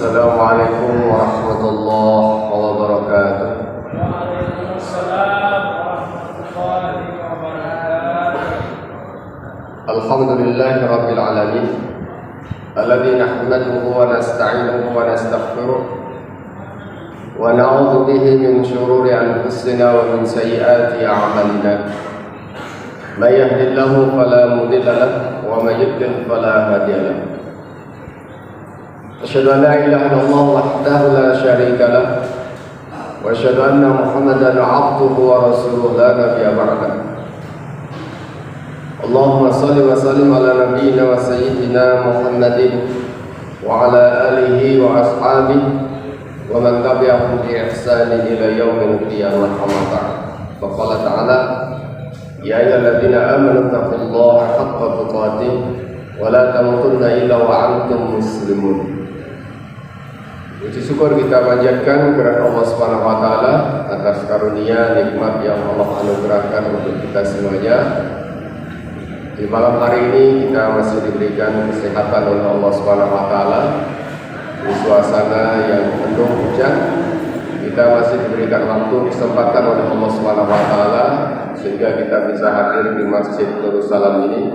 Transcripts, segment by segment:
Assalamualaikum warahmatullahi wabarakatuh. Waalaikumsalam warahmatullahi wabarakatuh. Alhamdulillahi rabbil alamin. Alladzi nahmaduhu wa nasta'inuhu wa nastaghfiruh wa na'udzu bihi min shururi anfusina wa min sayyiati a'malina. May yahdihillahu fala mudilla lahu wa may yudlil fala hadiya lahu. Asyhadu an la ilaha illallah wahdahu la syarika lahu wa asyhadu anna Muhammadan 'abduhu wa rasuluhu la nabiyya ba'dahu. Allahumma shalli wa sallim ala nabiyyina wa sayyidina Muhammadin wa ala alihi wa ashabihi wa man tabi'ahum bi ihsanin ila yaumil qiyamah amma ba'd. Faqala ta'ala ya ayyuhalladzina amanu taqullaha haqqa tuqatih wa la tamutunna illa wa antum muslimun. Puji syukur kita panjatkan kepada Allah Subhanahu wa taala atas karunia nikmat yang Allah anugerahkan untuk kita semuanya. Di malam hari ini kita masih diberikan kesehatan oleh Allah Subhanahu wa taala di suasana yang penuh hujan. Kita masih diberikan waktu kesempatan oleh Allah Subhanahu wa taala sehingga kita bisa hadir di Masjid Darussalam ini.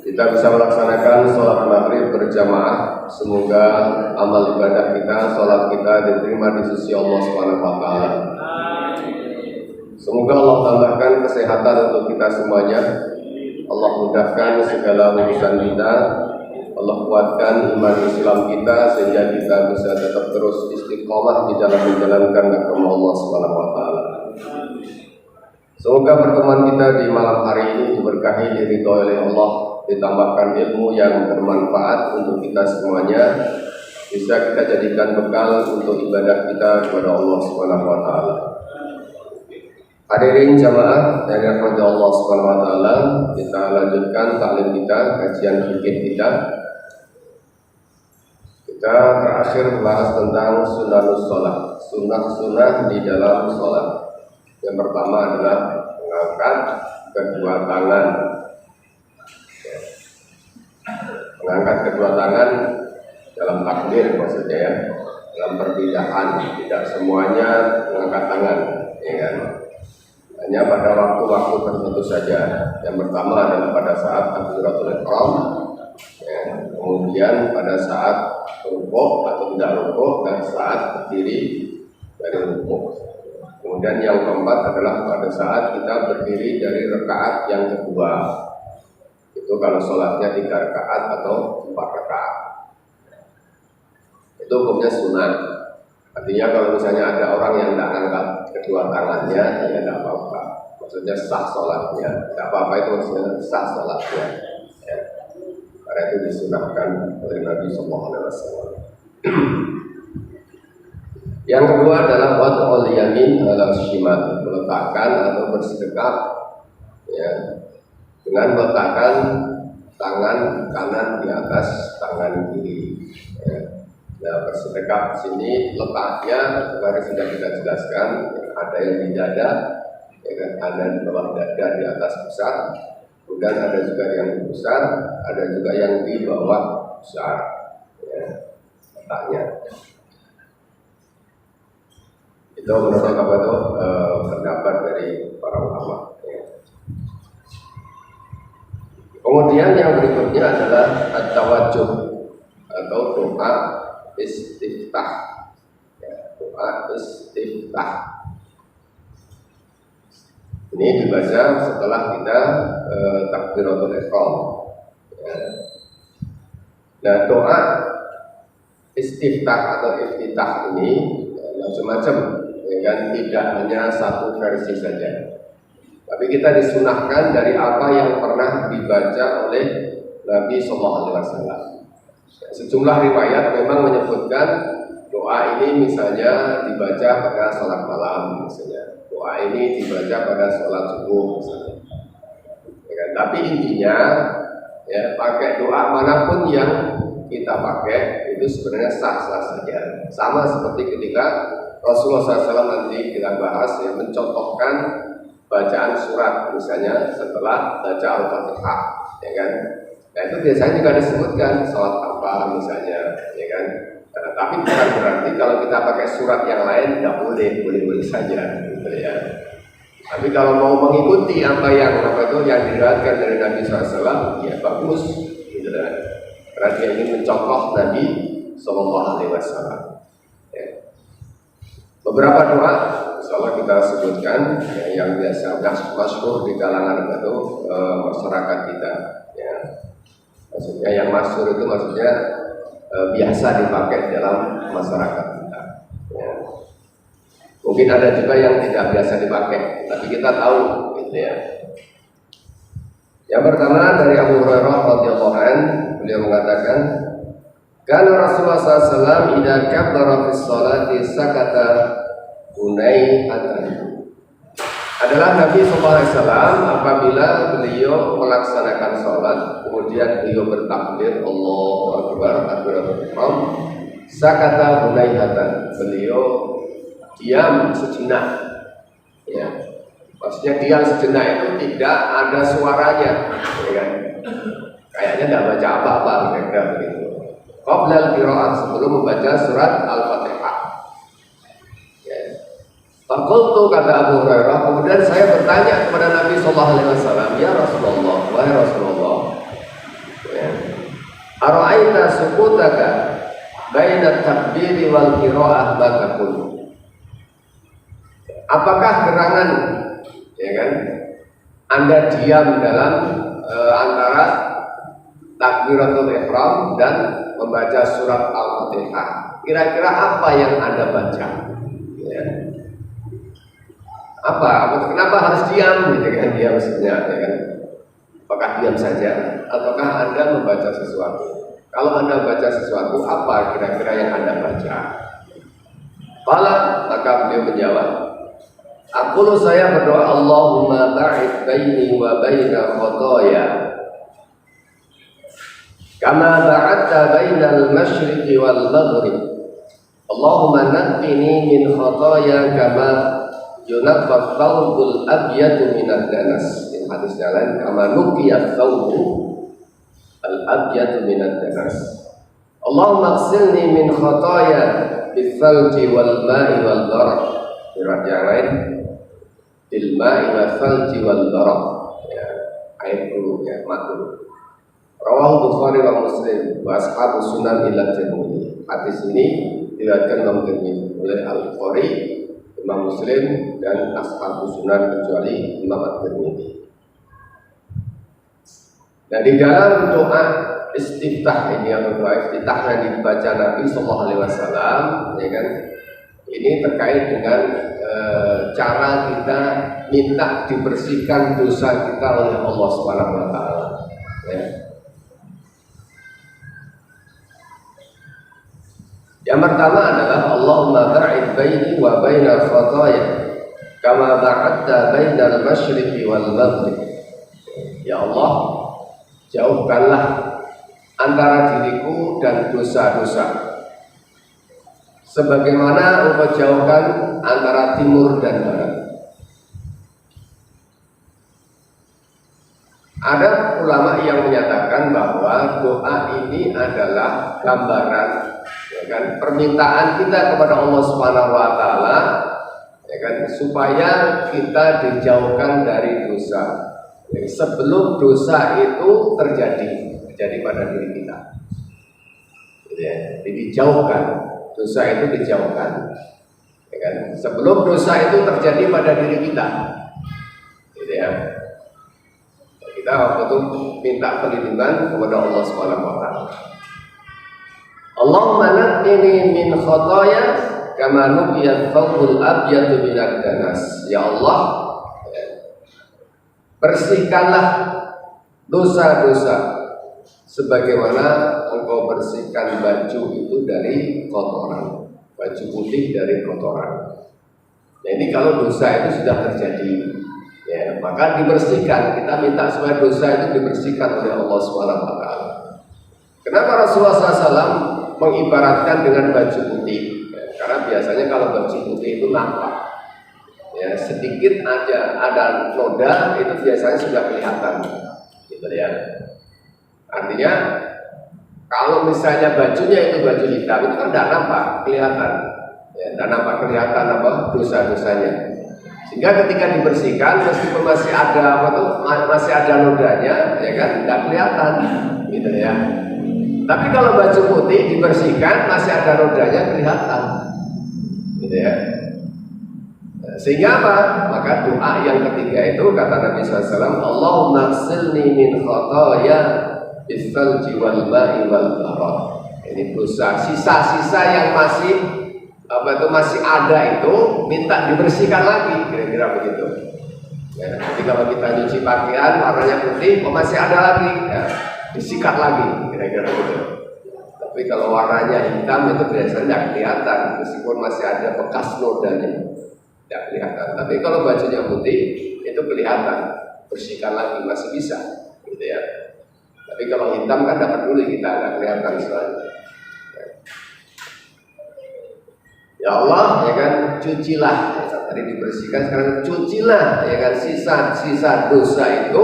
Kita bisa melaksanakan sholat maghrib berjamaah. Semoga amal ibadah kita, sholat kita diterima di sisi Allah Subhanahu wa taala. Semoga Allah tambahkan kesehatan untuk kita semuanya. Allah mudahkan segala urusan kita. Allah kuatkan iman Islam kita sehingga kita bisa tetap terus istiqomah di dalam menjalankan agama Allah Subhanahu wa taala. Semoga pertemuan kita di malam hari ini diberkahi diridhoi oleh Allah, ditambahkan ilmu yang bermanfaat untuk kita semuanya, bisa kita jadikan bekal untuk ibadah kita kepada Allah Subhanahu wa taala. Hadirin jamaah yang dirahmati Allah Subhanahu wa taala, kita lanjutkan taklim kita, kajian fikih kita. Kita terakhir membahas tentang sunanus sholat, sunnah-sunnah di dalam sholat. Yang pertama adalah mengangkat kedua tangan. Mengangkat kedua tangan dalam takbir maksudnya ya, dalam perpindahan, tidak semuanya mengangkat tangan, ya kan? Hanya pada waktu-waktu tertentu saja. Yang pertama adalah pada saat takbiratul ihram, ya. Kemudian pada saat rukuk atau tidak rukuk dan saat berdiri dari rukuk. Kemudian yang keempat adalah pada saat kita berdiri dari rakaat yang kedua. Itu kalau sholatnya 3 rakaat atau 4 rakaat. Itu hukumnya sunnah. Artinya kalau misalnya ada orang yang tidak angkat kedua tangannya, ya tidak apa-apa. Maksudnya sah sholatnya. Tidak apa-apa itu maksudnya sah sholatnya. Ya. Karena itu disunahkan oleh Nabi SAW. Yang kedua adalah wad'ul yamin ala shimal, meletakkan atau bersedekap ya, dengan meletakkan tangan kanan di atas tangan kiri. Ya. Nah, bersedekap di sini letaknya kemarin sudah kita jelaskan, ada yang di dada, ya kan, ada di bawah dada di atas pusat, kemudian ada juga yang di pusat, ada juga yang di bawah pusat. Ya, letaknya. Itu menurut apa itu pendapat dari para ulama. Ya. Kemudian yang berikutnya adalah at-tawajjuh atau doa istiftah. Ya, doa istiftah. Ini dibaca setelah kita takbiratul ihram. Ya. Nah, doa istiftah atau iftitah ini macam-macam. Ya kan, tidak hanya satu versi saja. Tapi kita disunahkan dari apa yang pernah dibaca oleh Nabi SAW. Sejumlah riwayat memang menyebutkan doa ini misalnya dibaca pada sholat malam, misalnya doa ini dibaca pada sholat subuh, misalnya. Ya kan? Tapi intinya, ya, pakai doa manapun yang kita pakai itu sebenarnya sah-sah saja. Sama seperti ketika Rasulullah SAW nanti kita bahas yang mencontohkan bacaan surat misalnya setelah baca Al-Fatihah, ya kan? Nah itu biasanya juga disebutkan sholat apa misalnya, ya kan? Tapi bukan berarti kalau kita pakai surat yang lain tidak boleh, boleh saja, gitu ya. Tapi kalau mau mengikuti apa itu yang diriwayatkan dari Nabi SAW, ya bagus, gitu ya. Karena dia ingin mencontoh Nabi SAW. Ya. Beberapa doa, insyaallah kita sebutkan ya, yang biasa masyhur di kalangan itu masyarakat kita. Ya. Maksudnya yang masyhur itu maksudnya biasa dipakai dalam masyarakat kita. Ya. Mungkin ada juga yang tidak biasa dipakai, tapi kita tahu, gitu ya. Yang pertama dari Abu Hurairah radhiyallahu anhu, beliau mengatakan, "Kana Rasulullah SAW idza kabbara fi sholati sakata hunaihatan." Adalah Nabi SAW apabila beliau melaksanakan sholat, kemudian beliau bertakbir Allahu Akbar, takbiratul ihram, sakata hunaihatan, beliau diam sejenak. Ya. Maksudnya diam sejenak itu tidak ada suaranya, ya kan? Kayaknya tidak baca apa-apa, kira-kira begitu. Qabla al-qira'ah, sebelum membaca surat Al-Fatihah. Ya. Faqultu, kata Abu Hurairah, kemudian saya bertanya kepada Nabi SAW, ya Rasulullah, wahai Rasulullah, ya, ara'aita sukutaka baina takbiri wal qira'ah bakakul. Apakah gerangan, ya kan, Anda diam dalam antara takbiratul ihram dan membaca surat Al-Fatihah? Kira-kira apa yang Anda baca? Ya. Kenapa harus diam? Gitu kan, diam sebenarnya, ya kan? Apakah diam saja, ataukah Anda membaca sesuatu? Kalau Anda baca sesuatu, apa kira-kira yang Anda baca? Maka beliau menjawab, aku saya berdoa, Allahumma ba'id baini wa baina khotoya kama ba'adta bainal masyriqi wal maghrib. Allahumma naqqini min khotoya kama yunaqqa thawbul abyadu minad danas. Ini hadis jalan, kama nuqiyat thawbu al abyadu minad danas. Allahumma ighsilni min khotoya bithalji wal ma'i wal barak. Surat yang lain, ilma'i wa salji wal barak, ya, air dulu, ya, makhluk. Rawahu Bukhari wa Muslim wa ashabu sunan ila Tirmidzi. Hadis ini diriwayatkan Imam Tirmidzi oleh Al-Bukhari, Imam Muslim, dan ashabu sunan kecuali Imam At-Tirmidzi. Dan di dalam doa istiftah ini, atau doa istiftah yang dibaca Nabi SAW, ya kan, ini terkait dengan cara kita minta dibersihkan dosa kita oleh Allah Subhanahu wa taala. Ya. Yang pertama adalah Allahumma ba'id baini wa baina khotoya kama ba'adta bainal masyriqi wal maghrib. Ya Allah, jauhkanlah antara diriku dan dosa-dosa sebagaimana engkau jauhkan antara timur dan barat. Ada ulama yang menyatakan bahwa doa ini adalah gambaran, ya kan, permintaan kita kepada Allah Subhanahu wa taala, ya kan, supaya kita dijauhkan dari dosa. Jadi, sebelum dosa itu terjadi pada diri kita. Jadi dijauhkan. Dosa itu dijauhkan, ya kan? Sebelum dosa itu terjadi pada diri kita, gitu ya. Kita waktu itu minta perlindungan kepada Allah Subhanahu wa taala. Allahumma naqqini min khotoya kama nuqiyat thawbul abyadu minad danas. Ya Allah, bersihkanlah dosa-dosa sebagaimana engkau bersihkan baju itu dari kotoran, baju putih dari kotoran. Nah, ini kalau dosa itu sudah terjadi, ya, maka dibersihkan. Kita minta supaya dosa itu dibersihkan oleh Allah Subhanahu wa taala. Kenapa Rasulullah SAW mengibaratkan dengan baju putih? Ya, karena biasanya kalau baju putih itu nampak, ya, sedikit aja ada noda itu biasanya sudah kelihatan, gitu ya. Artinya Kalau misalnya bajunya itu baju hitam, itu kan tidak nampak kelihatan, ya, tidak nampak kelihatan apa dosa-dosanya. Sehingga ketika dibersihkan, meskipun masih ada masih ada nodanya, ya kan, tidak kelihatan, gitu ya. Tapi kalau baju putih dibersihkan, masih ada nodanya kelihatan, gitu ya. Sehingga apa? Maka doa yang ketiga itu kata Nabi SAW, Allahumma ghsilni min khotoya bis-salji wal ma'i wal barad. Ini dosa sisa-sisa yang masih ada itu minta dibersihkan lagi, kira-kira begitu. Ya, jadi kalau kita nyuci pakaian warnanya putih, masih ada lagi, ya, disikat lagi, kira-kira begitu. Tapi kalau warnanya hitam itu biasanya tidak kelihatan, meskipun masih ada bekas nodanya, tidak kelihatan. Tapi kalau bajunya putih itu kelihatan, bersihkan lagi masih bisa, gitu ya. Tapi kalau hitam kan tidak peduli, kita nggak kelihatan soalnya. Ya Allah, ya kan, cucilah, ya, tadi dibersihkan, sekarang cucilah, ya kan, sisa-sisa dosa itu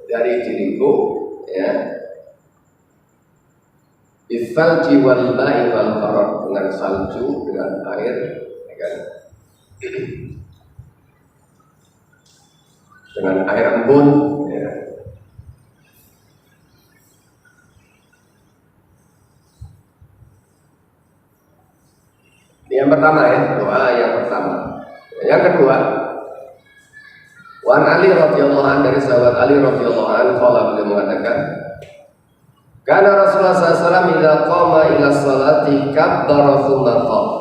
dari diriku, ya. Bis-salji wal ma'i wal barad, dengan salju, dengan air, ya kan, dengan air embun, ya. Yang pertama ya, doa yang pertama. Yang kedua, Wan Ali radhiyallahu anhu, dari sahabat Ali radhiyallahu anhu, qala, beliau mengatakan, karena Rasulullah SAW idza qama ila sholati kabbara tsumma qama.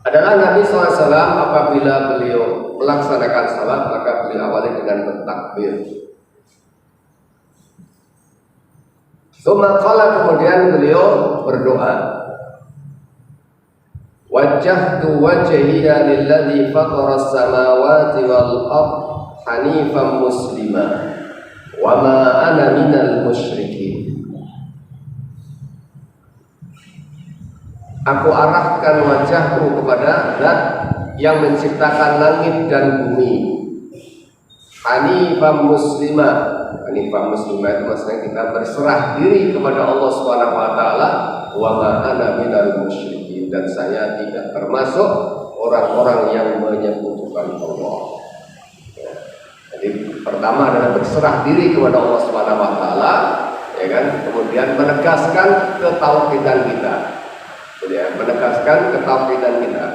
Adalah Nabi SAW apabila beliau melaksanakan salat maka beliau awali dengan bertakbir. Tsumma qala, kemudian beliau berdoa. Wajjahtu wajhiya lilladzi fatara as-samawati wal ardh hanifan muslima wa ma ana minal musyrikin. Aku arahkan wajahku kepada Zat yang menciptakan langit dan bumi. Hanifan muslima. Hanifan muslima itu maksudnya kita berserah diri kepada Allah Subhanahu wa taala, wa ma ana minal musyrikin, dan saya tidak termasuk orang-orang yang menyekutukan Allah. Ya. Jadi pertama adalah berserah diri kepada Allah Subhanahu wa taala, ya kan? Kemudian menegaskan ketauhidan kita. Jadi ya, menegaskan ketauhidan kita.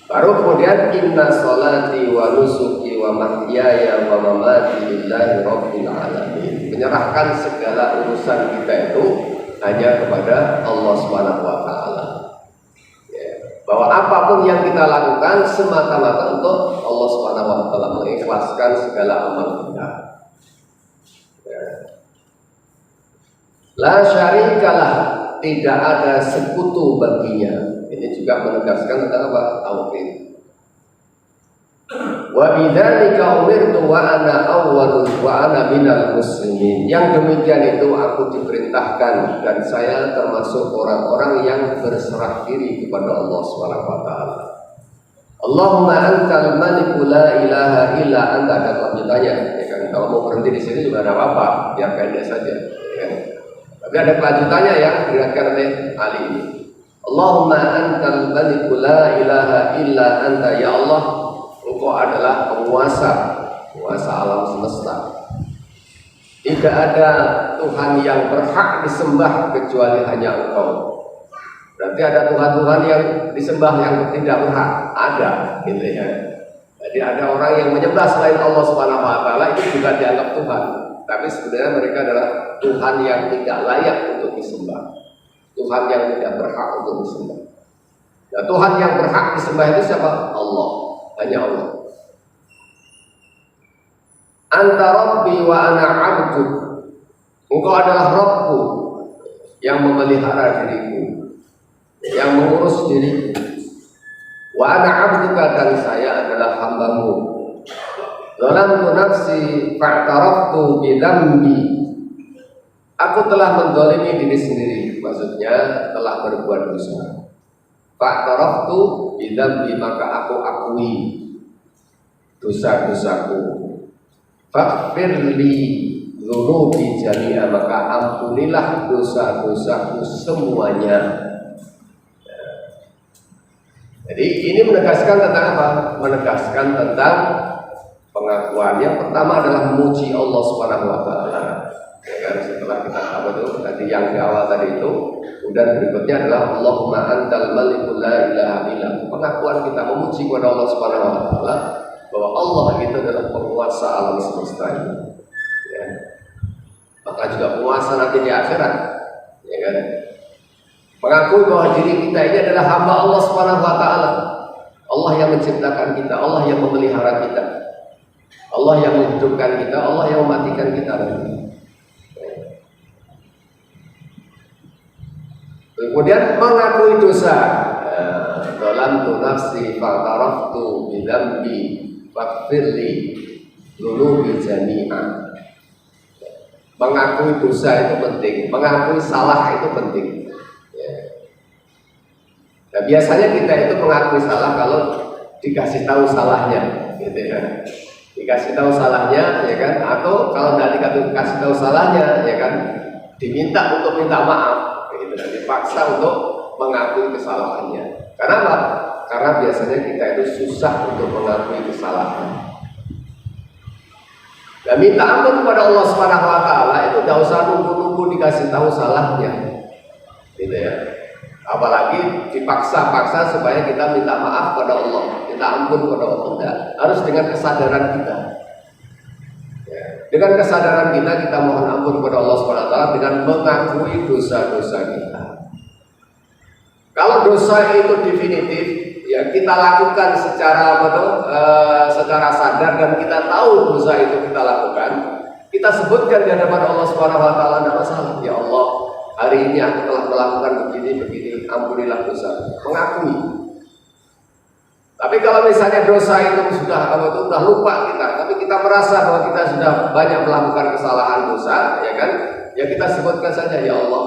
Baru kemudian inna sholati wa nusuki wa mahyaya wa mamati lillahi rabbil alamin. Menyerahkan segala urusan kita itu hanya kepada Allah Subhanahu wa taala. Ya, bahwa apapun yang kita lakukan semata-mata untuk Allah Subhanahu wa taala, mengikhlaskan segala amal kita. Ya. La syarikalah, tidak ada sekutu baginya. Ini juga menegaskan tentang apa? Tauhid. Wa bidzalika umirtu wa ana awwalul wa ana minal muslimin. Yang demikian itu aku diperintahkan dan saya termasuk orang-orang yang berserah diri kepada Allah Subhanahu wa taala. Allahumma antal maliku la ilaha illa anta. Ada kelanjutannya, ya kan? Kalau mau berhenti di sini juga ada apa-apa, biar pendek saja, ya kan? Tapi ada kelanjutannya yang diriwayatkan oleh Ali ini. Allahumma antal maliku la ilaha illa anta. Ya Allah, Engkau adalah penguasa alam semesta. Tidak ada Tuhan yang berhak disembah kecuali hanya Engkau. Berarti ada Tuhan-Tuhan yang disembah yang tidak berhak. Ada, gitu ya. Jadi ada orang yang menyembah selain Allah Subhanahu wa taala, itu juga dianggap Tuhan. Tapi sebenarnya mereka adalah Tuhan yang tidak layak untuk disembah. Tuhan yang tidak berhak untuk disembah. Nah, Tuhan yang berhak disembah itu siapa? Allah. Hanya Allah. Anta Rabbi wa ana abdu. Engkau adalah Rabbku yang memelihara diriku, yang mengurus diriku. Wa ana abduka, dan saya adalah hambamu. Zalamtu nafsi fa'taraftu bidambi. Aku telah menzalimi diri sendiri, maksudnya telah berbuat dosa. Fa'taraftu bidambi, maka aku akui dosa-dosaku. Faghfirli, dzunubi jami'a, maka ampunilah dosa-dosaku semuanya. Jadi ini menegaskan tentang apa? Menegaskan tentang pengakuan. Yang pertama adalah memuji Allah Subhanahu wa taala. Ya kan, setelah kita apa itu tadi yang di awal tadi itu, kemudian berikutnya adalah Allahumma antal malikul la ilaha illa. Pengakuan kita memuji kepada Allah Subhanahu wa taala bahwa Allah itu adalah penguasa alam semesta ini. Ya. Maka juga penguasa nanti di akhirat. Ya kan? Mengakui bahwa diri kita ini adalah hamba Allah Subhanahu wa taala. Allah yang menciptakan kita, Allah yang memelihara kita. Allah yang menghidupkan kita, Allah yang mematikan kita nanti. Kemudian mengakui dosa. Zalamtu nafsi fa'taraftu bi dzambi faghfirli dzunubi jami'a. Mengakui dosa itu penting, mengakui salah itu penting. Nah, biasanya kita itu mengakui salah kalau dikasih tahu salahnya, gitu ya. Dikasih tahu salahnya, ya kan? Atau kalau tidak dikasih tahu salahnya, ya kan? Diminta untuk minta maaf, gitu. Dan dipaksa untuk mengakui kesalahannya. Karena apa? Karena biasanya kita itu susah untuk mengakui kesalahan. Dan minta ampun kepada Allah Subhanahu wa taala itu tidak usah nunggu-nunggu dikasih tahu salahnya, gitu ya. Apalagi dipaksa-paksa supaya kita minta maaf kepada Allah, minta ampun kepada Allah. Tidak, harus dengan kesadaran kita. Ya. Dengan kesadaran kita mohon ampun kepada Allah SWT dengan mengakui dosa-dosa kita. Kalau dosa itu definitif, ya kita lakukan secara secara sadar dan kita tahu dosa itu kita lakukan, kita sebutkan di hadapan Allah SWT, tidak masalah. Ya Allah, hari ini aku telah melakukan begini, ampunilah dosa. Mengakui. Tapi kalau misalnya dosa itu sudah lupa kita, tapi kita merasa bahwa kita sudah banyak melakukan kesalahan dosa, ya kan? Ya kita sebutkan saja, ya Allah,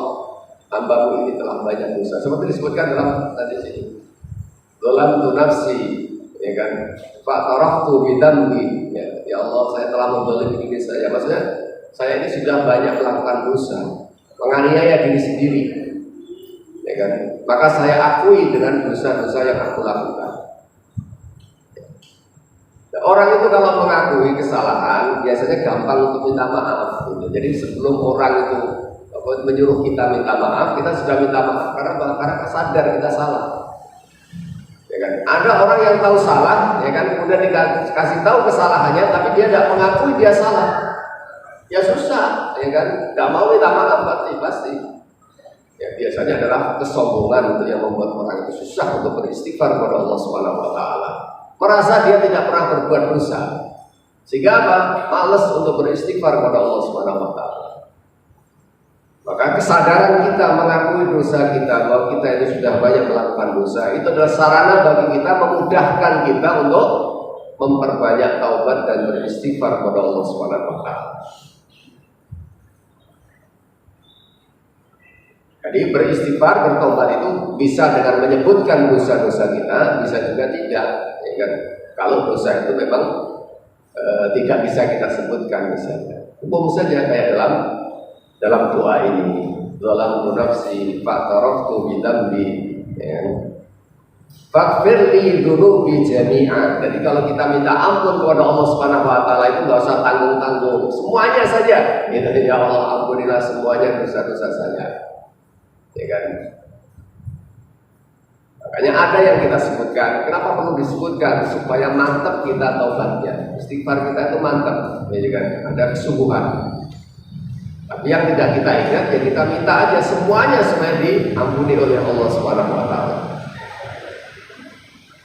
hambamu ini telah banyak dosa. Seperti disebutkan dalam tadi sini. Zalamtu nafsi, ya kan? Fa'taraftu bi dzambi. Ya Allah, saya telah menzalimi diri saya. Maksudnya saya ini sudah banyak melakukan dosa, menganiaya diri sendiri, ya kan? Maka saya akui dengan dosa-dosa yang aku lakukan. Nah, orang itu kalau mengakui kesalahan biasanya gampang untuk minta maaf. Gitu. Jadi sebelum orang itu menyuruh kita minta maaf, kita sudah minta maaf karena sadar kita salah. Ya kan? Ada orang yang tahu salah, ya kan? Kemudian dikasih tahu kesalahannya, tapi dia tidak mengakui dia salah. Ya susah, ya kan? Gak mau minta maaf pasti. Ya biasanya adalah kesombongan itu yang membuat orang itu susah untuk beristighfar kepada Allah Subhanahu wa taala. Merasa dia tidak pernah berbuat dosa. Sehingga apa? Malas untuk beristighfar kepada Allah Subhanahu wa taala. Maka kesadaran kita mengakui dosa kita bahwa kita itu sudah banyak melakukan dosa, itu adalah sarana bagi kita memudahkan kita untuk memperbanyak taubat dan beristighfar kepada Allah Subhanahu wa taala. Jadi beristighfar, bertobat itu bisa dengan menyebutkan dosa-dosa kita, bisa juga tidak. Ya kan? Kalau dosa itu memang tidak bisa kita sebutkan misalnya. Umum saja kayak dalam doa ini. Zalamtu nafsi fa'taraftu bi dzambi. Faghfirli dzunubi jami'a. Jadi kalau kita minta ampun kepada Allah Subhanahu wa taala itu enggak usah tanggung-tanggung. Semuanya saja. Ya Allah, ampunilah semuanya dosa-dosa saya. Ya kan? Makanya ada yang kita sebutkan. Kenapa perlu disebutkan? Supaya mantap kita taubatnya. Istighfar kita itu mantap, ya kan? Ada kesungguhan. Tapi yang tidak kita ingat, ya kita minta aja semuanya diampuni oleh Allah Subhanahu wa taala.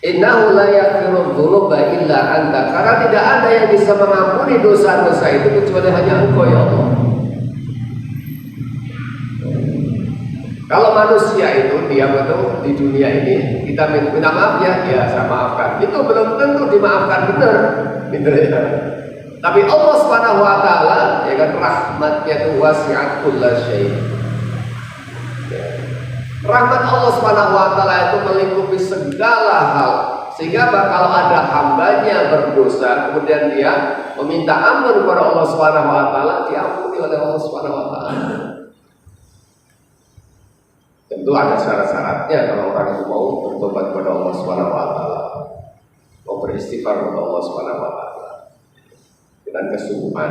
Innahu la yaghfiru dzunuba illa anta. Karena tidak ada yang bisa mengampuni dosa-dosa itu kecuali hanya Engkau, ya Allah. Kalau manusia itu dia betul di dunia ini kita minta maaf ya saya maafkan. Itu belum tentu dimaafkan benar, gitu ya. Tapi Allah Subhanahu wa taala ya kan rahmatnya itu wasi'at kullasyai. Rahmat Allah Subhanahu wa taala itu melingkupi segala hal, Sehingga kalau ada hambanya berdosa, kemudian dia meminta ampun kepada Allah Subhanahu wa taala, diampuni oleh Allah Subhanahu wa taala. Tentu ada syarat-syaratnya kalau orang itu mau bertobat kepada Allah Subhanahu wa taala, mau beristighfar kepada Allah Subhanahu wa taala dengan kesungguhan.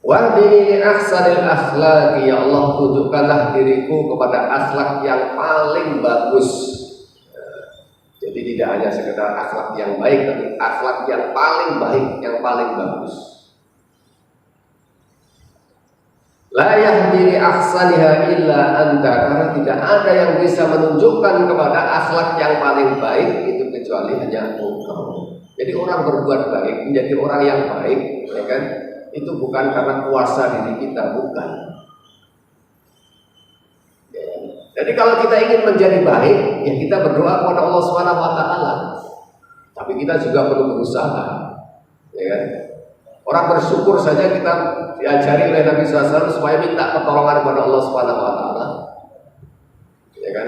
Wahdini li ahsanil akhlaqi, ya Allah, tunjukkanlah diriku kepada akhlak yang paling bagus. Jadi tidak hanya sekedar akhlak yang baik, tapi akhlak yang paling baik, yang paling bagus. La yahdi li ahsaniha illa anta, karena tidak ada yang bisa menunjukkan kepada akhlak yang paling baik itu kecuali hanya Engkau. Jadi orang berbuat baik, menjadi orang yang baik, ya kan? Itu bukan karena kuasa diri kita, bukan. Ya. Jadi kalau kita ingin menjadi baik, ya kita berdoa kepada Allah Subhanahu wa taala. Tapi kita juga perlu berusaha, ya kan? Orang bersyukur saja kita diajari oleh Nabi SAW supaya minta pertolongan kepada Allah Subhanahu wa taala. Ya kan?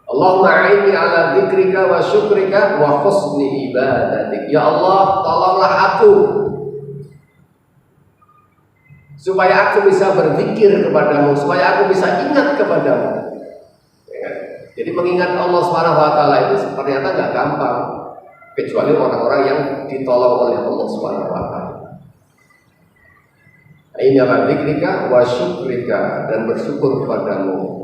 Allahumma a'inni ala dzikrika wa syukrika wa husni ibadatik. Ya Allah, tolonglah aku supaya aku bisa berzikir kepadamu, supaya aku bisa ingat kepadamu. Ya kan? Jadi mengingat Allah Subhanahu wa taala itu ternyata enggak gampang, kecuali orang-orang yang ditolong oleh Allah Subhanahu wa taala. A'inni ala dzikrika wa syukrika, dan bersyukur kepadamu.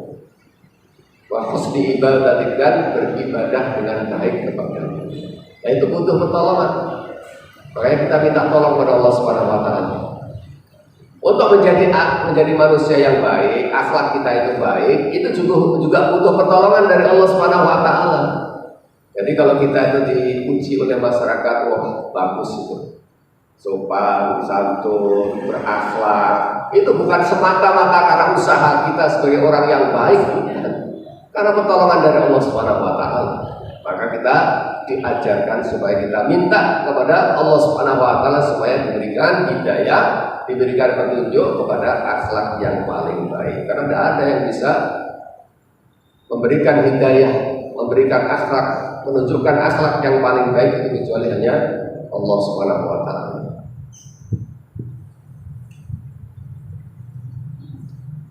Wa husni ibadatik, dan beribadah dengan baik kepadamu. Nah, itu butuh pertolongan. Makanya kita minta tolong kepada Allah Subhanahu wa taala. Untuk menjadi manusia yang baik, akhlak kita itu baik, itu juga butuh pertolongan dari Allah Subhanahu wa taala. Jadi kalau kita itu diuji oleh masyarakat, wah bagus itu, sopan, santun, berakhlak, itu bukan semata-mata karena usaha kita sebagai orang yang baik, bukan. Karena pertolongan dari Allah Subhanahu wa taala. Maka kita diajarkan supaya kita minta kepada Allah Subhanahu wa taala supaya diberikan hidayah, diberikan petunjuk kepada akhlak yang paling baik. Karena tidak ada yang bisa memberikan hidayah, memberikan akhlak, menunjukkan akhlak yang paling baik itu kecuali hanya Allah Subhanahu wa taala.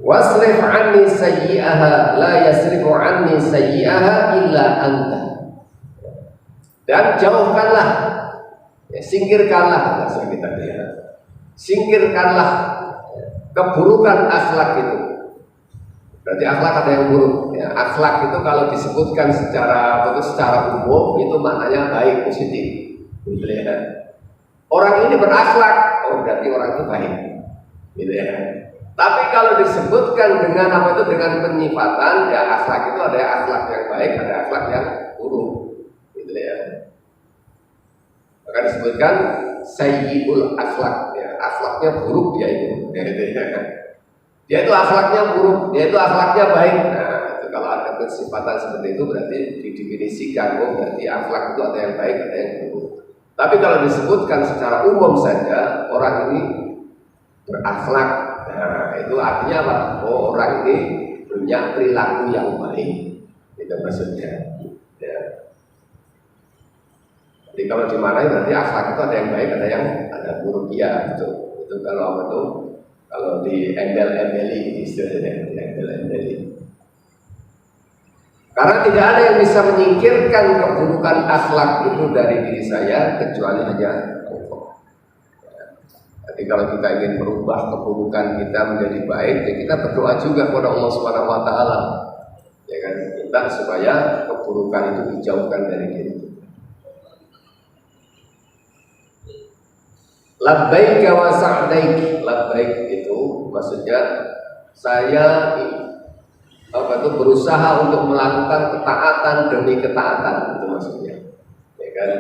Wasrif anni sayyi'aha, la yasrifu anni sayyi'aha illa anta. Dan jauhkanlah, ya, singkirkanlah, bahasa kita dia, singkirkanlah keburukan akhlak itu. Berarti akhlak ada yang buruk. Ya, akhlak itu kalau disebutkan secara umum itu maknanya baik, positif. Gitu ya. Orang ini berakhlak, oh berarti orang itu baik. Gitu ya. Tapi kalau disebutkan dengan apa itu, dengan penyifatan, ya akhlak itu ada akhlak yang baik, ada akhlak yang buruk. Gitu ya. Maka disebutkan sayyi'ul akhlak, ya, akhlaknya buruk dia itu. Gitu ya. Dia itu akhlaknya buruk, dia itu akhlaknya baik. Nah, itu kalau ada kesifatan seperti itu berarti didefinisikan, oh berarti akhlak itu ada yang baik, ada yang buruk. Tapi kalau disebutkan secara umum saja, orang ini berakhlak, nah itu artinya apa? Oh orang ini punya perilaku yang baik, itu maksudnya. Ya. Jadi kalau dimarahi berarti akhlak itu ada yang baik, ada buruk, ya gitu. Itu kalau apa tuh? Kalau di embel-embeli istilahnya, embel-embeli. Karena tidak ada yang bisa menyingkirkan keburukan akhlak itu dari diri saya kecuali hanya Allah. Jadi kalau kita ingin merubah keburukan kita menjadi baik, ya kita berdoa juga kepada Allah Subhanahu wa taala. Ya kan, minta supaya keburukan itu dijauhkan dari diri kita. Labbaik wa sa'daik. Labbaik itu maksudnya saya berusaha untuk melakukan ketaatan demi ketaatan, itu maksudnya. Ya kan?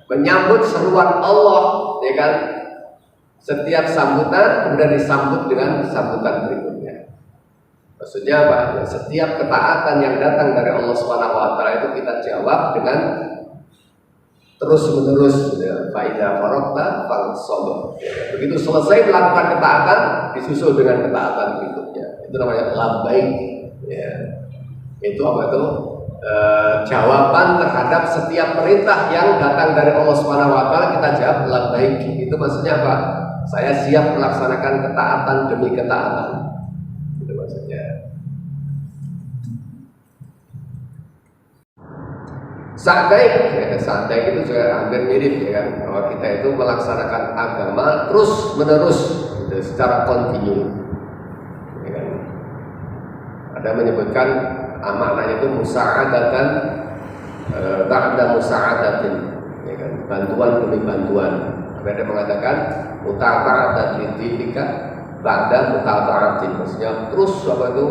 Menyambut seruan Allah, ya kan? Setiap sambutan kemudian disambut dengan sambutan berikutnya. Maksudnya apa? Ya, setiap ketaatan yang datang dari Allah Subhanahu wa taala itu kita jawab dengan terus menerus, ya. Faiza faraqta fansab. Begitu selesai melakukan ketaatan, disusul dengan ketaatan berikutnya. Itu namanya labbaik. Ya. Itu apa itu? Jawaban terhadap setiap perintah yang datang dari Allah Subhanahu wa taala kita jawab labbaik. Itu maksudnya apa? Saya siap melaksanakan ketaatan demi ketaatan. Itu maksudnya. Sa'daik itu juga hampir mirip ya kan, bahwa kita itu melaksanakan agama terus menerus gitu, secara kontinu. Ya kan? Ada menyebutkan maknanya itu musa'adatan ba'da musa'adatin, ya kan? Bantuan demi bantuan. Ada mengatakan mutaba'atan lidika ba'da mutaba'atin, maksudnya terus apa itu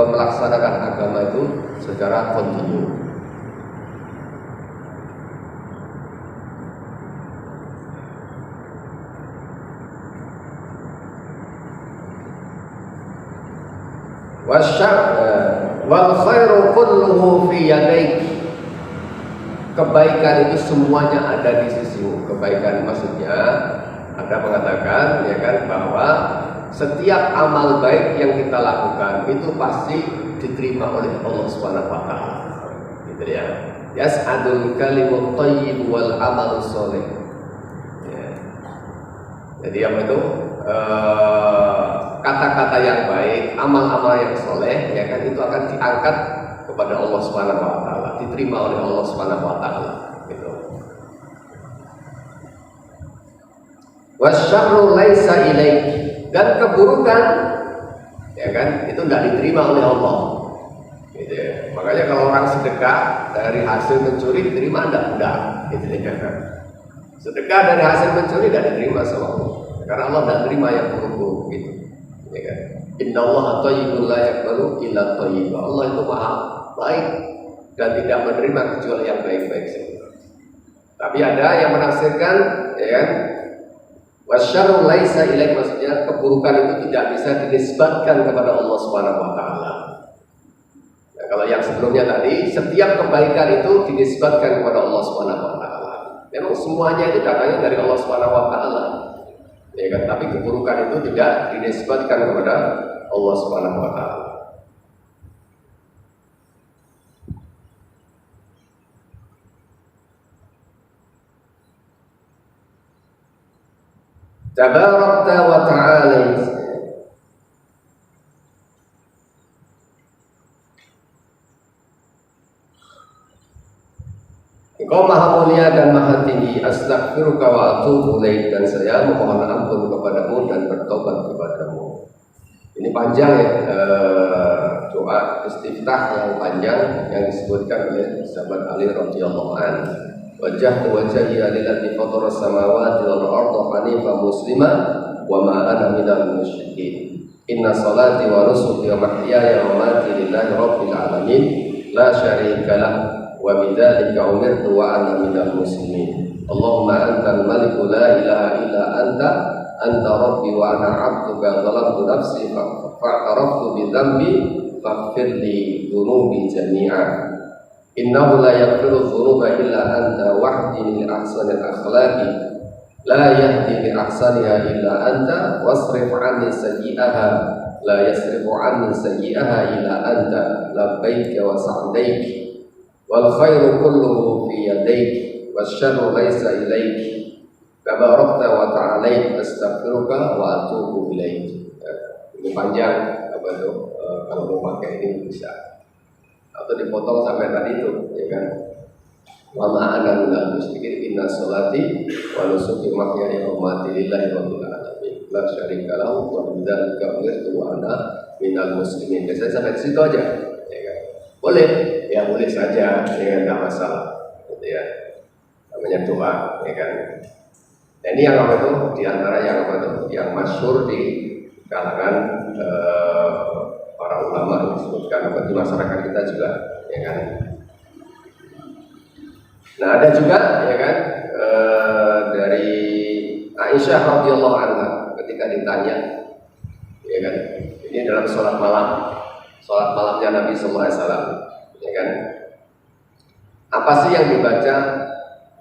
melaksanakan agama itu secara kontinu. Wal khairu kulluhu fi yadaik. Kebaikan itu semuanya ada di sisimu. Kebaikan maksudnya ada mengatakan ya kan bahwa setiap amal baik yang kita lakukan itu pasti diterima oleh Allah Subhanahu wa taala. Gitu ya. Yas'adul kalimut thayyib wal amalus shalih. Ya. Jadi apa itu? Kata-kata yang baik, amal-amal yang soleh, ya kan itu akan diangkat kepada Allah Subhanahu wa taala, diterima oleh Allah Subhanahu wa taala, gitu. Wasyarru laisa ilaik, dan keburukan ya kan itu tidak diterima oleh Allah. Gitu ya. Makanya kalau orang sedekah dari hasil mencuri diterima enggak, gitu ya kan. Sedekah dari hasil mencuri tidak diterima sama Allah. Karena Allah tidak terima yang buruk-buruk gitu. Ya kan? Innallaha thayyibun la yaqbalu illa thayyiba. Allah itu maha baik dan tidak menerima kecuali yang baik-baik saja. Tapi ada yang menafsirkan ya kan, wasyarru laisa ilaik, maksudnya keburukan itu tidak bisa dinisbatkan kepada Allah Subhanahu wa taala. Nah, kalau yang sebelumnya tadi, setiap kebaikan itu dinisbatkan kepada Allah Subhanahu wa taala. Memang semuanya itu datangnya dari Allah Subhanahu wa taala. Ya kan, tapi keburukan itu tidak dinisbatkan kepada Allah Subhanahu wa taala. Tabarakta wa ta'ala. Engkau maha mulia dan maha tinggi. Astaghfiruka wa atubu ilaik, dan saya memohon ampun kepadamu dan bertobat kepadamu. Ini panjang ya, doa istiftah yang panjang yang disebutkan oleh sahabat Ali radhiyallahu anhu. Wajjahtu wajhiya lillati fatara samawati wal arda hanifan musliman wa ma ana minal musyrikin. Inna salati wa nusuki wa mahyaya wa mamati lillahi rabbil alamin la syarika lah. Wa bidzalika umirtu wa ana minal muslimin. Allahumma antal maliku la ilaha illa anta rabbi wa ana 'abduka zalamtu nafsi fa'taraftu bi dhanbi faghfir li dhunubi jami'an. Innahu la yaghfiru dhunuba illa anta wahdini li ahsanil akhlaqi la yahdi li ahsaniha illa anta wasrif 'anni sayyi'aha la yasrifu 'anni sayyi'aha illa anta labbaika wa sa'daika. Wal khairu kulluhu fi yadaik wasyarru laisa ilaik. Tabarakta wa ta'ala, astaghfiruka wa atubu ilaik. Ini panjang apa itu, kalau mau pakai ini bisa. Atau dipotong sampai tadi itu, ya kan? Wa ma ana minal musyrikin, inna sholati wa nusuki wa mahyaya wa mamati lillahi rabbil alamin la syarika lahu wa bidzalika umirtu wa ana minal muslimin. Saya sampai di situ aja, ya kan? Boleh, ya boleh saja, ya enggak masalah, gitu ya. Namanya doa, ya kan. Nah, ini yang apa itu? Di antara yang apa itu? Yang masyhur di kalangan para ulama disebutkan apa di masyarakat kita juga, ya kan. Nah, ada juga, ya kan, dari Aisyah radhiyallahu anha ketika ditanya, ya kan, ini dalam sholat malamnya Nabi sallallahu alaihi wasallam, ya kan. Apa sih yang dibaca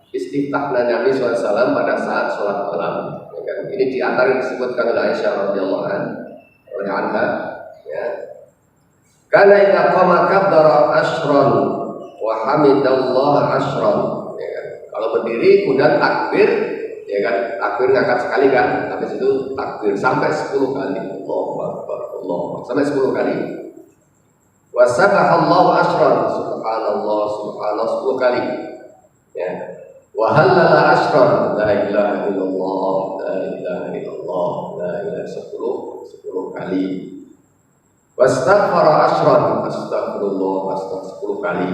istiftahnya Nabi SAW pada saat sholat malam? Ya kan? Ini di antara yang disebutkan oleh Aisyah radhiyallahu anha, ya. Karena idza qama kabbara asyran wa hamidallah asyran, ya kan? Kalau berdiri kemudian takbir, ya kan? Takbir ngangkat sekali kan, habis itu takbir sampai 10 kali. Allahu akbar, Allahu akbar, sampai 10 kali. Wa sabbahallahu asyran, subhanallah, subhanallah 10 kali. Ya. Wa halala asyran, la ilaha illallah, la ilaha illallah, la ilaha 10 kali. Wastaghfara asyran, astagfirullah, astagfirullah 10 kali.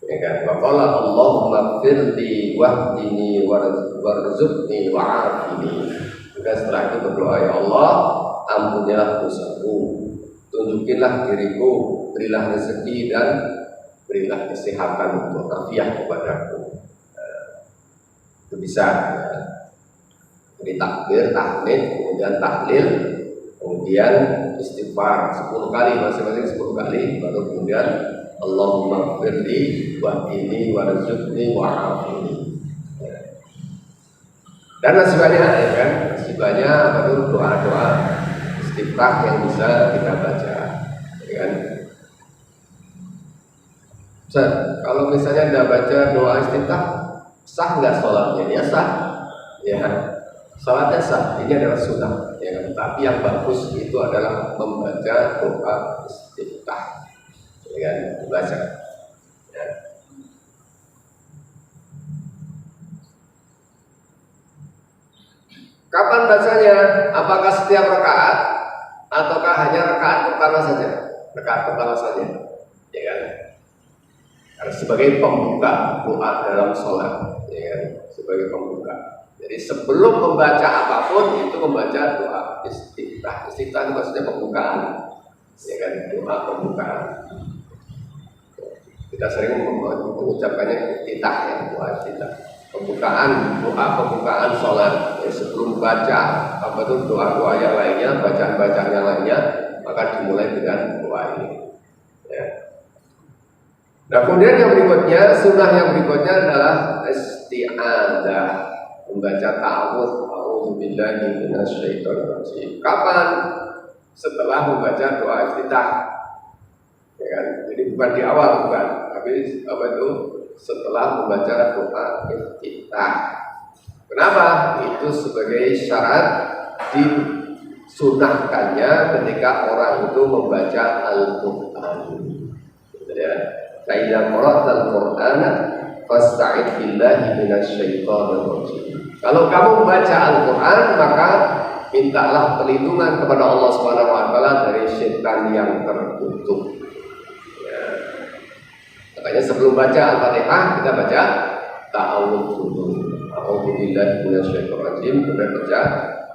Ya kan? Wa qala Allahumma firli wahdini warzuqni wa'afini. Juga setelah itu berdoa, ya Allah, ampunilah dosaku, tunjukilah diriku, berilah rezeki dan berilah kesehatan untuk afiah kepadaku. Itu bisa. Jadi takbir, tahmid, kemudian tahlil, kemudian istighfar 10 kali, masing-masing 10 kali, baru kemudian Allahumma firli wahdini warzuqni wa'afini. Dan masih banyak, ya kan? Masih banyak doa-doa istiftah yang bisa kita baca, ya kan? Kalau misalnya Anda baca doa istiftah, sah nggak sholatnya? Ya sah, ya. Sholatnya sah, ini adalah sunnah, ya kan? Tapi yang bagus itu adalah membaca doa istiftah, ya kan? Dibaca, ya. Kapan bacanya? Apakah setiap rakaat ataukah hanya rakaat pertama saja? Rakaat pertama saja, ya kan? Karena sebagai pembuka doa dalam sholat, ya kan? Sebagai pembuka. Jadi sebelum membaca apapun itu membaca doa istiftah. Istiftah itu maksudnya pembukaan, ya kan? Doa pembukaan. Kita sering mengucapkannya iftitah, ya, doa iftitah. Pembukaan, doa pembukaan sholat, ya, sebelum baca apa itu doa-doa yang lainnya, bacaan-bacaan yang lainnya, maka dimulai dengan doa ini, ya. Nah, kemudian yang berikutnya, sunnah yang berikutnya adalah isti'adzah, membaca ta'awudz, a'udzubillahi minasyaitonir rajim. Kapan? Setelah membaca doa iftitah, ya kan? Jadi bukan di awal, bukan, tapi apa itu? Setelah membaca doa iftitah. Kenapa? Itu sebagai syarat disunahkannya ketika orang itu membaca Al-Quran. Ya. Fa'idza qara'tal Qur'ana fasta'idz billahi minasyaitonir rajim. Kalau kamu membaca Al-Quran, maka mintalah perlindungan kepada Allah Subhanahu wa taala dari syaitan yang terkutuk. Makanya sebelum baca Al-Fatihah kita baca ta'awudz dulu. A'udzubillahi minasyaitonir rajim, kemudian baca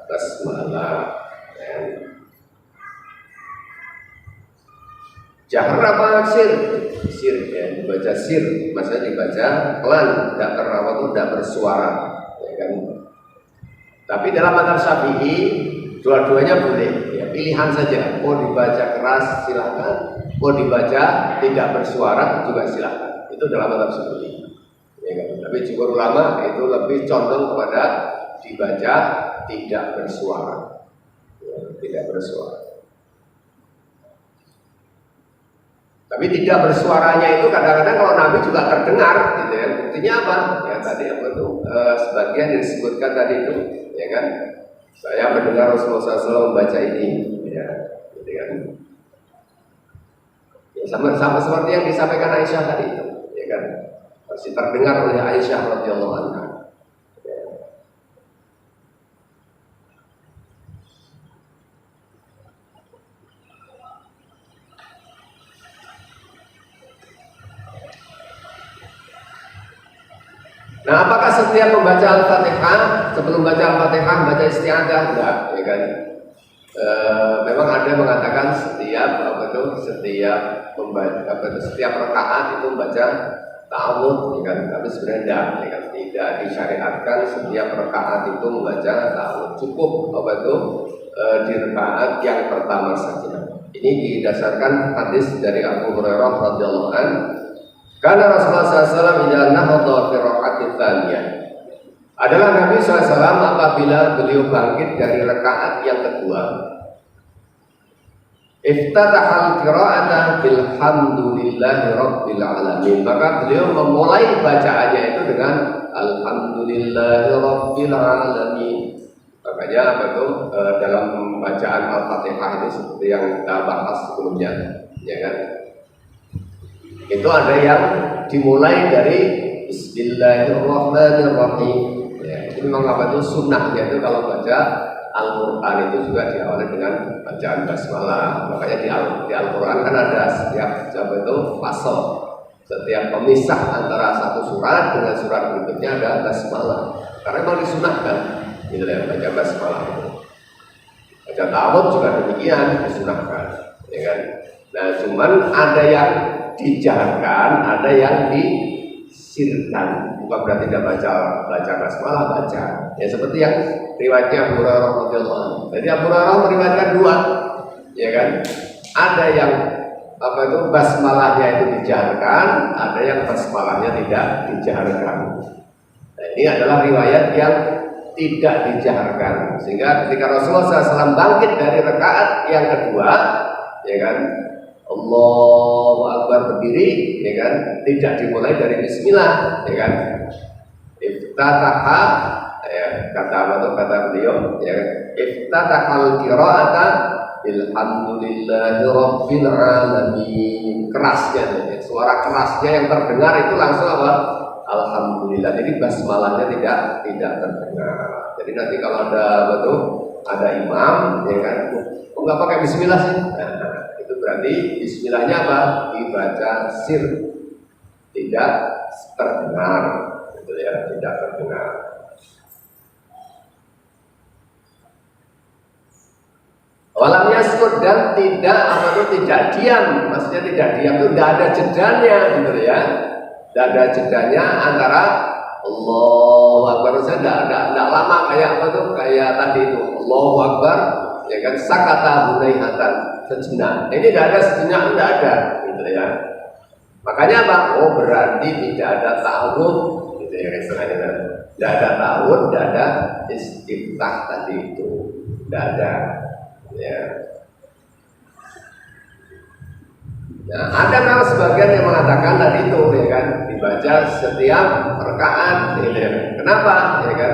basmalah. Jahar apa sir? Sir, ya, dibaca sir, maksudnya dibaca pelan, tidak terawat, tidak bersuara, ya kan? Tapi dalam mazhab Syafi'i dua-duanya boleh, ya, pilihan saja. Mau dibaca keras silakan, mau dibaca tidak bersuara juga silakan. Itu dalam mazhab Syafi'i, ya kan? Tapi jumhur ulama itu lebih condong kepada dibaca tidak bersuara, ya, tidak bersuara. Tapi tidak bersuaranya itu kadang-kadang kalau Nabi juga terdengar, gitu ya. Buktinya apa? Ya tadi apa itu? Sebagian yang disebutkan tadi itu, ya kan? Saya mendengar Rasulullah SAW membaca ini, ya, gitu kan? Ya, sama seperti yang disampaikan Aisyah tadi itu, ya kan? Masih terdengar oleh Aisyah radhiyallahu anha. Nah, apakah setiap membaca Al-Fatihah, sebelum baca Al-Fatihah baca isti'adzah? Enggak, ya kan? Memang ada mengatakan setiap rakaat itu membaca ta'awudz, ya kan? Tapi sebenarnya enggak, ya kan? Tidak disyariatkan setiap rakaat itu membaca ta'awudz. Cukup di rakaat yang pertama saja. Ini didasarkan hadis dari Abu Hurairah radhiyallahu anhu. Karena Rasulullah SAW idza nahadha fi raka'atin tsaniyah, adalah Nabi SAW apabila beliau bangkit dari rakaat yang kedua, Iftatahal qira'ata bilhamdulillahi rabbil alamin. Maka beliau memulai bacaannya itu dengan alhamdulillahi rabbil alamin. Makanya apa itu dalam bacaan Al-Fatihah itu seperti yang kita bahas sebelumnya, ya kan? Itu ada yang dimulai dari Bismillahirrahmanirrahim. Ya, itu memang apa itu sunnahnya itu kalau baca Al-Quran itu juga diawali dengan bacaan basmalah. Makanya di Al-Quran kan ada setiap itu fasal, setiap pemisah antara satu surat dengan surat berikutnya ada basmalah. Karena memang disunahkan, gitu ya, baca basmalah itu. Baca ta'awudz juga demikian disunahkan, ya kan? Nah, cuman ada yang dijaharkan, ada yang disirkan. Bukan berarti tidak baca basmalah, baca. Ya seperti yang riwayatnya Abu Hurairah radhiyallahu anhu. Jadi Abu Hurairah meriwayatkan dua, ya kan? Ada yang apa itu basmalahnya itu dijaharkan, ada yang basmalahnya tidak dijaharkan. Nah, ini adalah riwayat yang tidak dijaharkan. Sehingga ketika Rasulullah SAW bangkit dari rakaat yang kedua, ya kan? Allahu Akbar berdiri, ya kan? Tidak dimulai dari Bismillah, ya kan? Iftataha, ya, kata beliau, ya kan? Iftatahal qira'ata bilhamdulillahi rabbil alamin. Kerasnya, ya, suara kerasnya yang terdengar itu langsung apa? Alhamdulillah. Jadi basmalahnya tidak terdengar. Jadi nanti kalau ada imam, ya kan? Kok nggak pakai Bismillah sih? Nah, itu berarti Bismillahnya apa? Dibaca sir, tidak terdengar, gitu ya, tidak terdengar. Walamnya sukut dan tidak diam, maksudnya tidak diam itu tidak ada jedanya, gitu ya, tidak ada jedanya antara Allahu Akbar saja, tidak lama kayak kayak tadi itu Allahu Akbar, ya kan, sakata hunaihatan, sejenak. Ini tidak ada sejenak, tidak ada, gitu ya. Makanya apa? Oh berarti tidak ada ta'awud, gitu ya istilahnya. Tidak ada ta'awud, tidak ada istiftah tadi itu, tidak ada. Ya. Nah, ada memang sebagian yang mengatakan tadi itu, ya kan, dibaca setiap rakaat, gitu ya. Kenapa? Ya kan?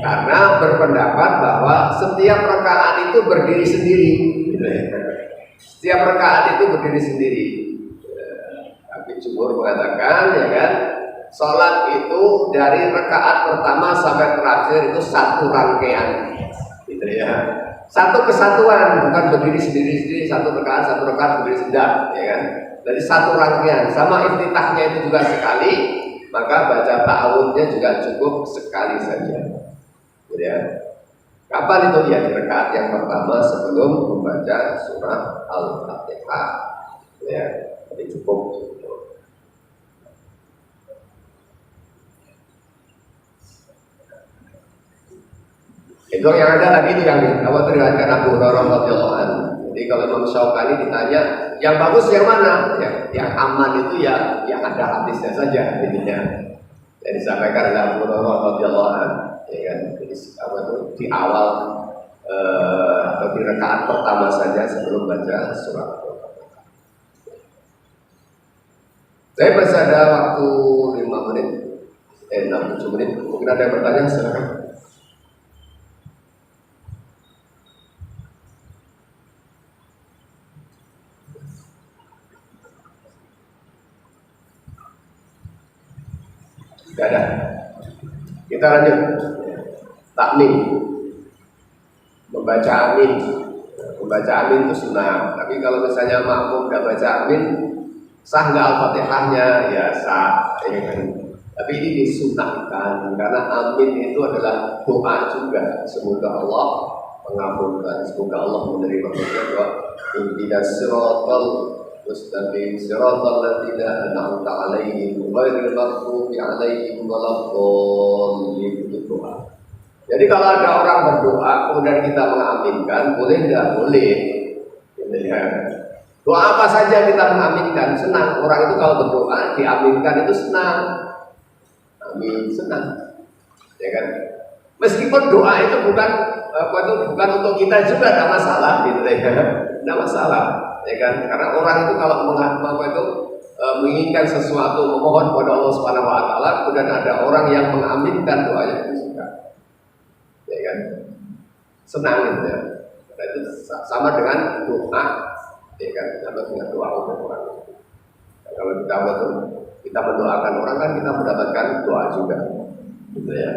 Karena berpendapat bahwa setiap rakaat itu berdiri sendiri, gitu ya. Setiap rakaat itu berdiri sendiri. Ya, tapi jumhur mengatakan, ya kan, sholat itu dari rakaat pertama sampai terakhir itu satu rangkaian, gitu ya. Satu kesatuan, bukan berdiri sendiri-sendiri, satu rakaat berdiri sedang, ya kan? Dari satu rangkaian, sama iftitahnya itu juga sekali, maka baca ta'awudnya juga cukup sekali saja. Gitu ya. Kapan itu? Ya di rakaat yang pertama sebelum membaca surah Al-Fatihah. Ya, jadi cukup. Itu yang ada tadi itu yang diriwayatkan Abu Hurairah radhiyallahu anhu. Jadi kalau Imam Syaukani ditanya yang bagus yang mana? Ya, yang aman itu ya yang ada hadisnya saja intinya. Jadi disampaikan oleh Abu Hurairah radhiyallahu anhu, ya kan? Jadi apa itu di awal atau di rakaat pertama saja sebelum baca surat Al-Fatihah. Saya masih ada waktu 5 menit, 6-7 menit. Mungkin ada yang bertanya, silakan. Tidak ada. Kita lanjut. Takmim. Membaca amin. Membaca amin itu sunnah. Tapi kalau misalnya makmum tidak baca amin, sah nggak Al-Fatihahnya? Ya sah. Tapi ini disunnahkan karena amin itu adalah doa juga. Semoga Allah mengampunkan, semoga Allah menerima doa. Ihdinas siratal mustaqim siratal ladzina an'amta 'alaihim ghairil maghdubi alaihim waladdallin. Itu doa. Jadi kalau ada orang berdoa kemudian kita mengaminkan, boleh enggak? Boleh. Ya. Doa apa saja kita mengaminkan, senang. Orang itu kalau berdoa diaminkan itu senang. Amin, senang. Ya kan? Meskipun doa itu bukan untuk kita juga, ada masalah gitu ya. tidak masalah, ya kan? Karena orang itu kalau menginginkan sesuatu, memohon kepada Allah Subhanahu Wa Taala, kemudian ada orang yang mengaminkan doanya, itu suka, ya kan? Senang gitu ya. Nah, itu sama dengan doa, ya kan? Sama dengan doa untuk orang. Nah, kalau kita mendoakan orang kan kita mendapatkan doa juga, gitu ya.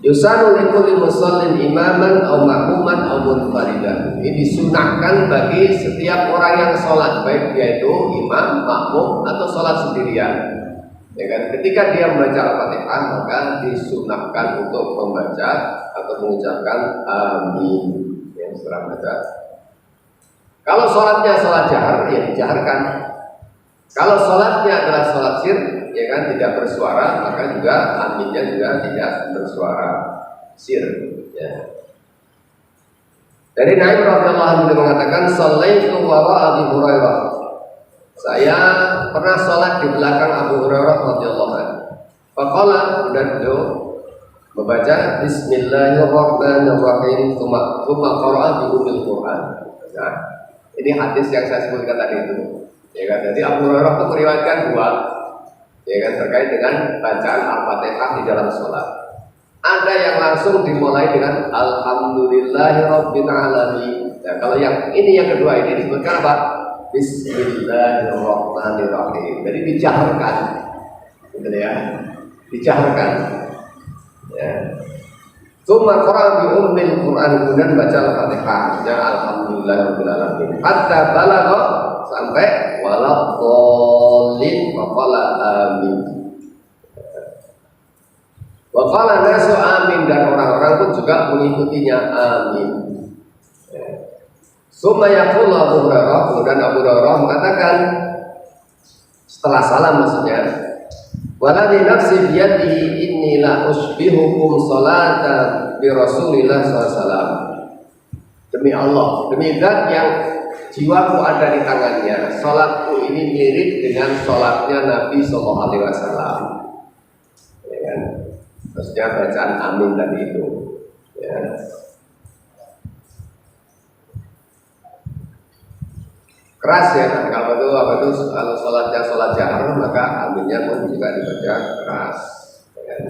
Yusanu likulli musallin imaman aw ma'muman aw munfaridan. Ini disunahkan bagi setiap orang yang sholat, baik dia itu imam, makmum atau sholat sendirian. Ya kan? Ketika dia membaca Al-Fatihah maka disunahkan untuk membaca atau mengucapkan amin. Yang setelah baca. Kalau sholatnya sholat jahar, ya dijaharkan. Kalau sholatnya adalah sholat sir, ya kan, tidak bersuara, maka juga aminnya juga tidak bersuara sir, ya. Dari Nabi radhiyallahu anhu mengatakan, "Shallaitu wara Abi Hurairah." Saya pernah sholat di belakang Abu Hurairah radhiyallahu anhu. Faqala, dan beliau membaca Bismillahirrahmanirrahim, tsumma qara'a bi ummil Qur'an. Nah, ini hadis yang saya sebutkan tadi itu. Ya kan, jadi Abu Hurairah itu meriwayatkan dua, ya kan, terkait dengan bacaan Al-Fatihah di dalam sholat. Ada yang langsung dimulai dengan Alhamdulillahirabbil alamin. Nah, kalau yang ini yang kedua ini disebutkan apa? Bismillahirrahmanirrahim. Jadi dijaharkan, gitu ya, dijaharkan. Ya. Tsumma qara'a bi ummil Qur'an, kemudian baca Al-Fatihah, ya alhamdulillahirabbil alamin. Hatta balagha, sampai waladhdallin wa qala amin. Wa qala nasu amin, dan orang-orang pun juga mengikutinya amin. Tsumma yaqulu Abu Hurairah, kemudian Abu Hurairah mengatakan setelah salam maksudnya, waladhi nafsi biyadihi inni la usbihukum salatan bi Rasulillah SAW. Demi Allah, demi zat yang jiwaku ada di tangannya, salatku ini mirip dengan salatnya Nabi Sallallahu Alaihi Wasallam. Ya kan? Maksudnya bacaan amin tadi itu. Ya. Keras ya, kalau itu kalau sholatnya sholat jahar, maka aminnya pun juga dibaca keras. Ya kan?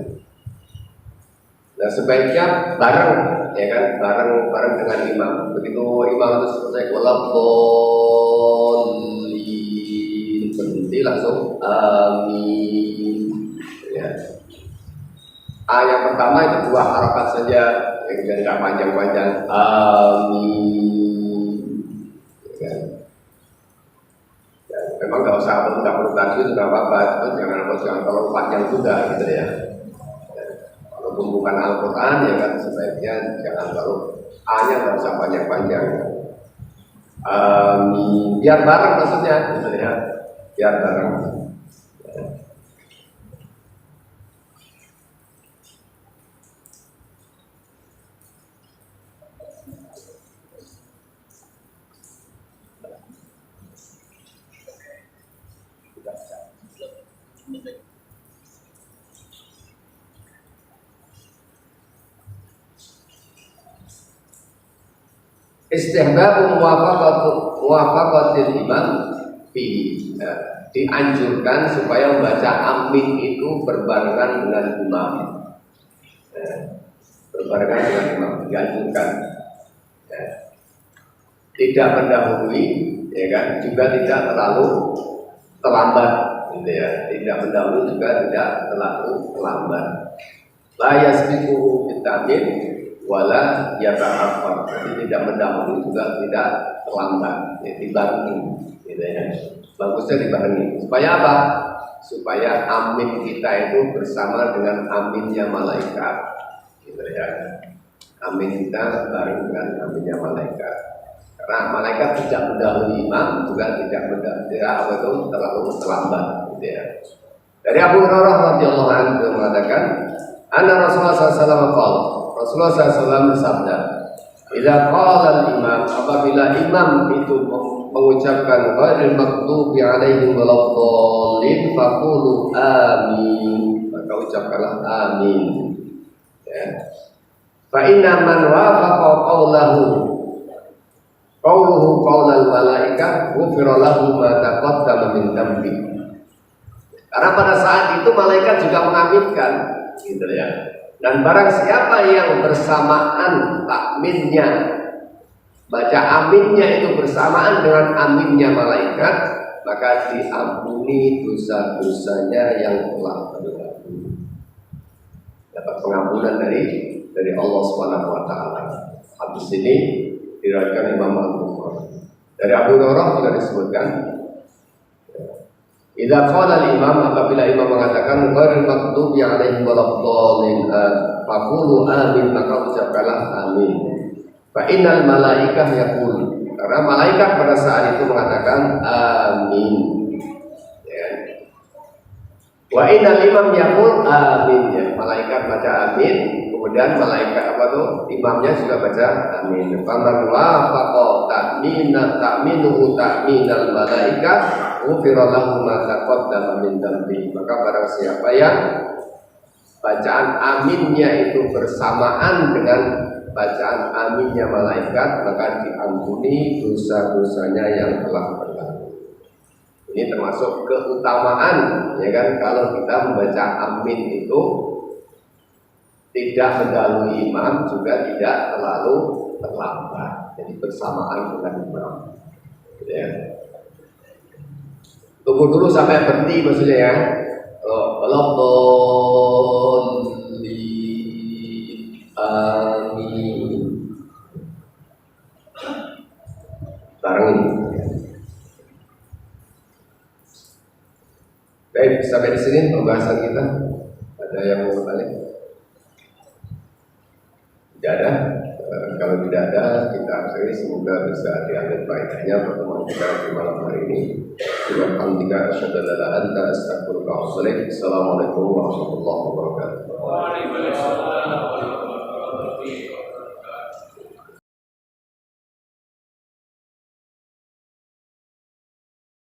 Nah, sebaiknya bareng, ya kan, bareng dengan imam. Begitu imam itu selesai waladhdallin, berhenti langsung amin. Ya. Yang pertama itu dua harakat saja, yang tidak panjang-panjang, amin. Ya kan? Memang nggak perlu tadi itu nggak apa-apa, jangan terlalu panjang juga gitu ya. Walaupun bukan Al-Quran ya kan, sebaiknya jangan terlalu A-nya nggak usah panjang-panjang. Biar bareng maksudnya gitu ya, biar bareng. Istihbab muwafaqatil imam fi, dianjurkan supaya membaca amin itu berbarengan dengan imam. Berbarengan dengan imam dianjurkan. Tidak mendahului, ya kan, juga tidak terlalu terlambat, gitu ya. Tidak mendahului juga tidak terlalu terlambat. La yasbiquhu bitamin wala yata'akhkhar. Jadi tidak mendahului juga tidak terlambat, ya, dibarengi, gitu ya. Bagusnya dibarengi. Supaya apa? Supaya amin kita itu bersama dengan aminnya malaikat, gitu ya. Amin kita bareng dengan aminnya malaikat. Karena malaikat tidak mendahului imam, juga tidak terlalu terlambat, gitu ya. Dari Abu Hurairah radhiyallahu anhu mengatakan, anna Rasulullah SAW qala, Rasulullah SAW bersabda, idza qala al-imam, apabila imam itu mengucapkan ghairil maghdubi alaihim waladdallin faqulu amin, maka ucapkanlah amin. Ya. Fa inna man wafaqa qawlahu, qauluhu qaulal malaikah ghufira lahu ma taqaddama min dhanbi. Karena pada saat itu malaikat juga mengaminkan, gitu ya. Dan barang siapa yang bersamaan takminnya, baca aminnya itu bersamaan dengan aminnya malaikat, maka diampuni dosa-dosanya yang telah berlalu. Dapat pengampunan dari Allah Subhanahu wa taala. Hadis ini diriwayatkan Imam Al-Bukhari. Dari Abu Hurairah juga disebutkan, idza qala al-imam, apabila imam mengatakan ghairil maghdubi 'alaihim waladdallin faqulu amin, maka ucapkanlah amin. Fa innal malaikah yaqul, karena malaikat pada saat itu mengatakan amin. Ya. Wa innal imam yaqul amin, ya. Malaikat baca amin, kemudian malaikat imamnya juga baca amin. Faman wafaqa ta'minuhu ta'minal malaikat ghufira lahu ma taqaddama min dhanbi. Maka barang siapa yang bacaan aminnya itu bersamaan dengan bacaan aminnya malaikat, maka diampuni dosa-dosanya yang telah berlalu. Ini termasuk keutamaan, ya kan, kalau kita membaca amin itu tidak mendahului imam, juga tidak terlalu terlambat. Jadi bersamaan dengan imam. Ya. Tunggu dulu sampai berhenti maksudnya ya. Amin. Bareng ini. Baik, sampai di sini pembahasan kita. Ada yang mau bertanya? Tidak ada. Kalau tidak ada, kita akhiri. Semoga bisa diambil faedahnya pertemuan kita di malam hari ini. Alhamdulillah, asyhadu an la ilaha illa anta, astaghfiruka wa atubu ilaik. Assalamualaikum warahmatullahi wabarakatuh. Waalaikumsalam.